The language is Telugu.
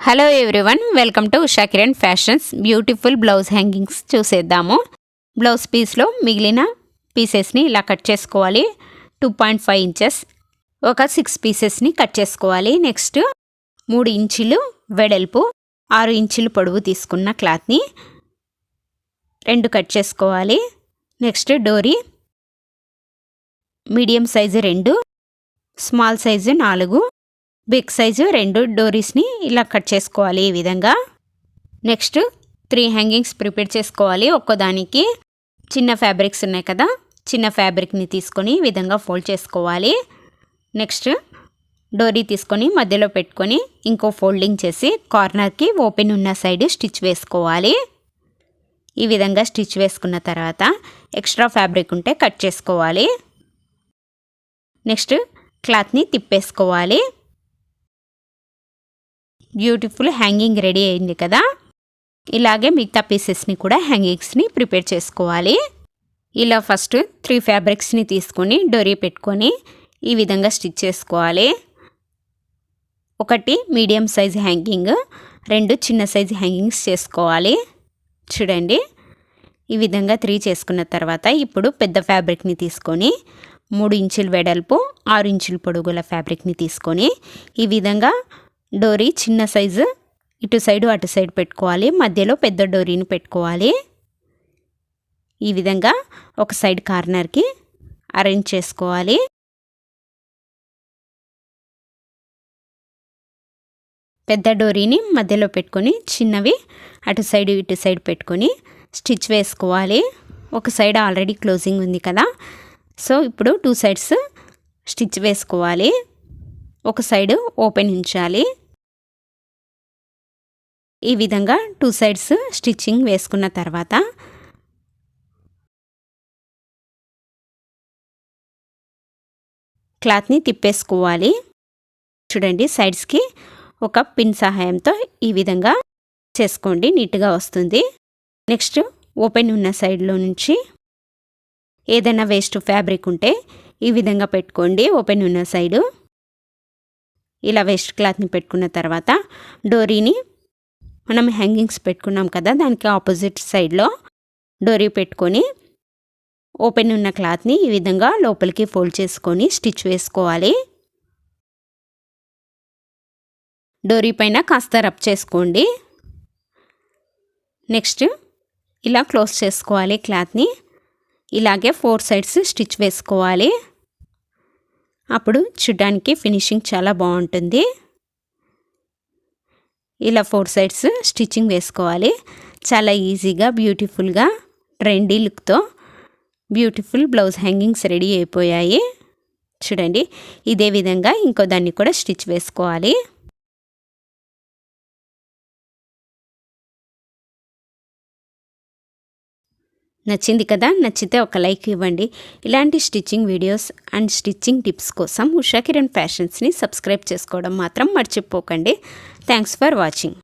Hello everyone, welcome to Usha Kiran fashions. Beautiful blouse hangings చూసేద్దాము. బ్లౌజ్ పీస్లో మిగిలిన పీసెస్ని ఇలా కట్ చేసుకోవాలి. 2.5 ఇంచెస్ ఒక 6 పీసెస్ని కట్ చేసుకోవాలి. నెక్స్ట్ 3 ఇంచులు వెడల్పు 6 ఇంచులు పొడవు తీసుకున్న క్లాత్ని 2 కట్ చేసుకోవాలి. నెక్స్ట్ డోరీ medium size 2, small size 4, big size 2 డోరీస్ని ఇలా కట్ చేసుకోవాలి ఈ విధంగా. నెక్స్ట్ 3 హ్యాంగింగ్స్ ప్రిపేర్ చేసుకోవాలి. ఒక్కోదానికి చిన్న ఫ్యాబ్రిక్స్ ఉన్నాయి కదా, చిన్న ఫ్యాబ్రిక్ని తీసుకొని ఈ విధంగా ఫోల్డ్ చేసుకోవాలి. నెక్స్ట్ డోరీ తీసుకొని మధ్యలో పెట్టుకొని ఇంకో ఫోల్డింగ్ చేసి కార్నర్కి ఓపెన్ ఉన్న సైడ్ స్టిచ్ వేసుకోవాలి. ఈ విధంగా స్టిచ్ వేసుకున్న తర్వాత ఎక్స్ట్రా ఫ్యాబ్రిక్ ఉంటే కట్ చేసుకోవాలి. నెక్స్ట్ క్లాత్ని తిప్పేసుకోవాలి. బ్యూటిఫుల్ హ్యాంగింగ్ రెడీ అయింది కదా. ఇలాగే మిగతా పీసెస్ని కూడా హ్యాంగింగ్స్ని ప్రిపేర్ చేసుకోవాలి. ఇలా ఫస్ట్ 3 ఫ్యాబ్రిక్స్ని తీసుకొని డోరీ పెట్టుకొని ఈ విధంగా స్టిచ్ చేసుకోవాలి. ఒకటి మీడియం సైజ్ హ్యాంగింగ్, 2 చిన్న సైజ్ హ్యాంగింగ్స్ చేసుకోవాలి. చూడండి, ఈ విధంగా 3 చేసుకున్న తర్వాత ఇప్పుడు పెద్ద ఫ్యాబ్రిక్ని తీసుకొని 3 ఇంచుల వెడల్పు 6 ఇంచుల పొడుగుల ఫ్యాబ్రిక్ని తీసుకొని ఈ విధంగా డోరీ చిన్న సైజు ఇటు సైడు అటు సైడ్ పెట్టుకోవాలి. మధ్యలో పెద్ద డోరీని పెట్టుకోవాలి. ఈ విధంగా ఒక సైడ్ కార్నర్కి అరేంజ్ చేసుకోవాలి. పెద్ద డోరీని మధ్యలో పెట్టుకొని చిన్నవి అటు సైడు ఇటు సైడ్ పెట్టుకొని స్టిచ్ వేసుకోవాలి. ఒక సైడ్ ఆల్రెడీ క్లోజింగ్ ఉంది కదా, సో ఇప్పుడు 2 సైడ్స్ స్టిచ్ వేసుకోవాలి. ఒక సైడు ఓపెన్ ఉంచాలి. ఈ విధంగా 2 సైడ్స్ స్టిచ్చింగ్ వేసుకున్న తర్వాత క్లాత్ని తిప్పేసుకోవాలి. చూడండి, సైడ్స్కి ఒక పిన్ సహాయంతో ఈ విధంగా చేసుకోండి, నీట్గా వస్తుంది. నెక్స్ట్ ఓపెన్ ఉన్న సైడ్లో నుంచి ఏదైనా వేస్ట్ ఫ్యాబ్రిక్ ఉంటే ఈ విధంగా పెట్టుకోండి. ఓపెన్ ఉన్న సైడు ఇలా వేస్ట్ క్లాత్ని పెట్టుకున్న తర్వాత డోరీని మనం హ్యాంగింగ్స్ పెట్టుకున్నాం కదా, దానికి ఆపోజిట్ సైడ్లో డోరీ పెట్టుకొని ఓపెన్ ఉన్న క్లాత్ని ఈ విధంగా లోపలికి ఫోల్డ్ చేసుకొని స్టిచ్ వేసుకోవాలి. డోరీ పైన కాస్త రబ్ చేసుకోండి. నెక్స్ట్ ఇలా క్లోజ్ చేసుకోవాలి క్లాత్ని. ఇలాగే 4 సైడ్స్ స్టిచ్ వేసుకోవాలి. అప్పుడు చూడడానికి ఫినిషింగ్ చాలా బాగుంటుంది. ఇలా 4 సైడ్స్ స్టిచ్చింగ్ వేసుకోవాలి. చాలా ఈజీగా బ్యూటిఫుల్గా ట్రెండీ లుక్తో బ్యూటిఫుల్ బ్లౌజ్ హ్యాంగింగ్స్ రెడీ అయిపోయాయి. చూడండి, ఇదే విధంగా ఇంకో దాన్ని కూడా స్టిచ్ వేసుకోవాలి. నచ్చింది కదా, నచ్చితే ఒక లైక్ ఇవ్వండి. ఇలాంటి stitching videos and stitching tips కోసం ఉషా కిరణ్ ఫ్యాషన్స్ని సబ్స్క్రైబ్ చేసుకోవడం మాత్రం మర్చిపోకండి. Thanks for watching.